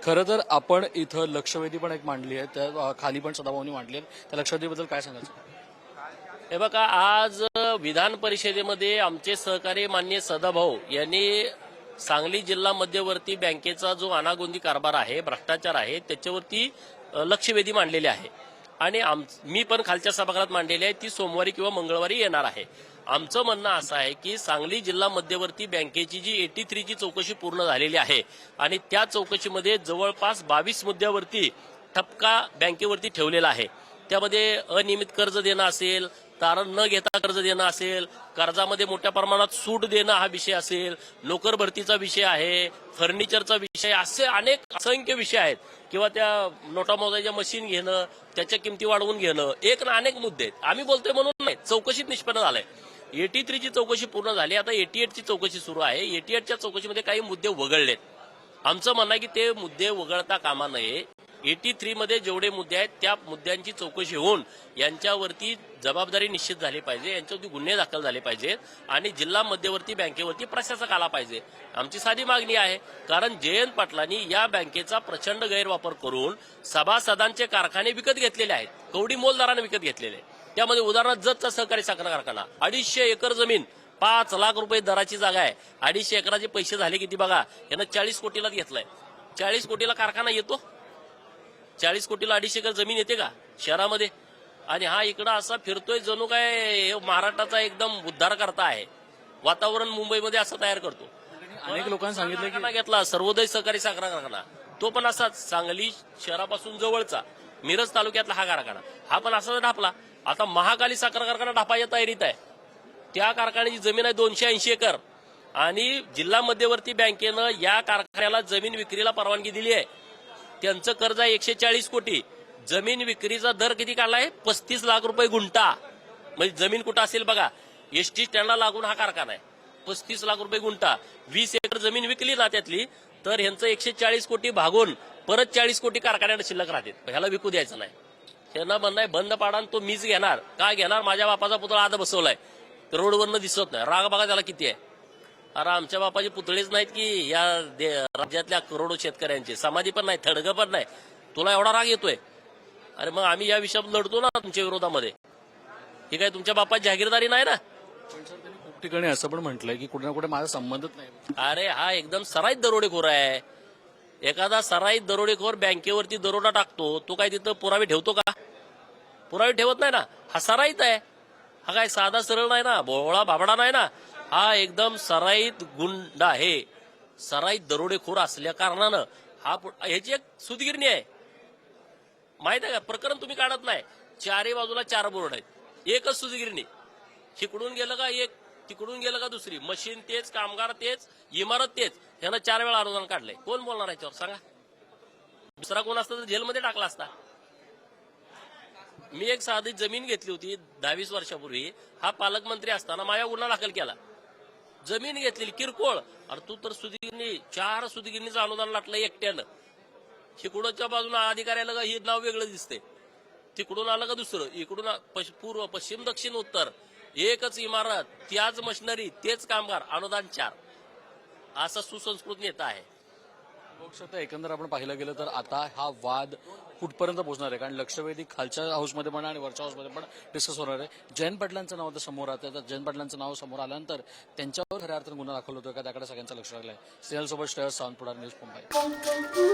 खरं तर आपण इथं लक्षवेधी पण एक मांडली आहे, त्या खाली पण सदाभाऊनी मांडली आहे. त्या लक्षवेधीबद्दल काय सांगायचं? हे बघा, आज विधान परिषदेमध्ये आमचे सहकारी माननीय सदाभाऊ यांनी सांगली जिल्हा मध्यवर्ती बँकेचा जो अनागोंदी कारभार आहे, भ्रष्टाचार आहे, त्याच्यावरती लक्षवेधी मांडलेले आहे. आणि मी पण खालच्या सभागृहात मांडलेली आहे, ती सोमवारी किंवा मंगळवारी येणार आहे. आमचं म्हणणं असं आहे की सांगली जिल्हा मध्यवर्ती बँकेची जी 83 ची चौकशी पूर्ण झालेली आहे आणि त्या चौकशीमध्ये जवळपास 22 मुद्द्यावरती ठपका बँकेवरती ठेवलेला आहे. त्यामध्ये अनियमित कर्ज देणं असेल, तारण न घेता कर्ज देणं असेल, कर्जामध्ये मोठ्या प्रमाणात सूट देणं हा विषय असेल, नोकर भरतीचा विषय आहे, फर्निचरचा विषय, असे अनेक असंख्य विषय आहेत. किंवा त्या नोटा मोजायच्या मशीन घेणं, त्याच्या किमती वाढवून घेणं, एक ना अनेक मुद्दे आहेत. आम्ही बोलतोय म्हणून नाही, चौकशीत निष्पन्न झालंय. 83 ची चौकशी पूर्ण झाली, आता 88 ची चौकशी सुरू आहे. 88 च्या चौकशीमध्ये काही मुद्दे वगळलेत. आमचं म्हणणं आहे की ते मुद्दे वगळता कामा नये. 83 मध्ये जेवढे मुद्दे आहेत त्या मुद्द्यांची चौकशी होऊन यांच्यावरती जबाबदारी निश्चित झाली पाहिजे, यांच्यावरती गुन्हे दाखल झाले पाहिजेत आणि जिल्हा मध्यवर्ती बँकेवरती प्रशासक आला पाहिजे. आमची साधी मागणी आहे. कारण जयंत पाटलांनी या बँकेचा प्रचंड गैरवापर करून सभासदांचे कारखाने विकत घेतलेले आहेत, कवडी मोलदाराने विकत घेतलेले. त्यामध्ये उदाहरणार्थ जतचा सहकारी साखर कारखाना, 250 एकर जमीन, 5 लाख रुपये दराची जागा आहे. 250 एकराचे पैसे झाले किती बघा, यानं 40 कोटीला घेतलाय. 40 कोटीला कारखाना येतो? 40 कोटीला 250 एकर जमीन येते का शहरामध्ये? आणि हा इकडं असा फिरतोय जणू काय महाराष्ट्राचा एकदम उद्धार करता आहे. वातावरण मुंबईमध्ये असं तयार करतो. अनेक लोकांनी सांगितलं की घेतला सर्वोदय सहकारी साखर कारखाना, तो पण असाच सांगली शहरापासून जवळचा मिरज तालुक्यातला हा कारखाना, हा पण असाच ढापला. आता महाकाली साखर कारखाना ढापायच्या तयारीत आहे. त्या कारखान्याची जमीन आहे 280 एकर आणि जिल्हा मध्यवर्ती बँकेनं या कारखान्याला जमीन विक्रीला परवानगी दिली आहे. त्यांचं कर्ज आहे 140 कोटी. जमीन विक्रीचा दर किती काढलाय? 35 लाख रुपये गुंठा. म्हणजे जमीन कुठं असेल बघा, एसटी स्टँडला लागून हा कारखाना आहे. 35 लाख रुपये गुंठा. 20 एकर जमीन विकली ना त्यातली, तर ह्यांचं 140 कोटी भागून परत 40 कोटी कारखान्याला शिल्लक राहते. ह्याला विकू द्यायचं नाही. त्यांना म्हणणं आहे बंद पाडा, तो मीच घेणार. काय घेणार? माझ्या बापाचा पुतळा आता बसवलाय, रोडवरनं दिसत नाही. राग बघा त्याला किती आहे. अरे आमच्या बापाचे पुतळेच नाहीत की या राज्यातल्या करोडो शेतकऱ्यांचे, समाधी पण नाही, थडगं पण नाही. तुला एवढा राग येतोय? अरे मग आम्ही या विषयात लढतो ना तुमच्या विरोधामध्ये. ही काय तुमच्या बापाची जागीरदारी नाही ना? खूप ठिकाणी असं पण म्हटलंय की कुठे ना कुठे माझा संबंधच नाही. अरे हा एकदम सराईत दरोडेखोर आहे. एखादा सराईत दरोडेखोर बँकेवरती दरोडा टाकतो, तो काय तिथं पुरावे ठेवतो का? पुरावे ठेवत नाही ना. हा सराईत आहे. हा काय साधा सरळ नाही ना, भोळा भाबडा नाही ना. हा एकदम सराईत गुंड आहे. सराईत दरोडेखोर असल्या कारणानं ह्याची एक सुदगिरणी आहे. माहित आहे का? प्रकरण तुम्ही काढत नाही. चारही बाजूला 4 बोर्ड आहेत, एकच सुदगिरणी. तिकडून गेलं का एक, तिकडून गेलं का दुसरी. मशीन तेच, कामगार तेच, इमारत तेच. ह्यानं 4 वेळा अनुदान काढलंय. कोण बोलणार याच्यावर सांगा? दुसरा कोण असता तर जेलमध्ये टाकला असता. मी एक साधी जमीन घेतली होती 10-20 वर्षापूर्वी. हा पालकमंत्री असताना माझ्या गुन्हा दाखल केला. जमीन घेतलेली किरकोळ. अरे तू तर सुदगिरणी, 4 सुदगिरणीचं अनुदान लाटलं एकट्यानं. तिकडच्या बाजूला अधिकाऱ्याला का हे नाव वेगळं दिसते. तिकडून आलं का दुसरं, इकडून पूर्व, पश्चिम, दक्षिण, उत्तर, एकच इमारत, त्याच मशिनरी, तेच कामगार, अनुदान 4. असा सुसंस्कृत नेता आहे. लोकसत्ता एकंदर आपण पाहिलं गेलं तर आता हा वाद कुठपर्यंत पोहोचणार आहे? कारण लक्षवेधी खालच्या हाऊसमध्ये पण आणि वरच्या हाऊसमध्ये पण डिस्कस होणार आहे. जयंत पाटलांचं नाव आता समोर आता जयंत पाटलांचं नाव समोर आल्यानंतर त्यांच्यावर खऱ्या अर्थानं गुन्हा दाखल होतोय का, त्याकडे सगळ्यांचं लक्ष लागलंय. सिंहल सोबत श्रेयस सावंत, पुढारी न्यूज, मुंबई.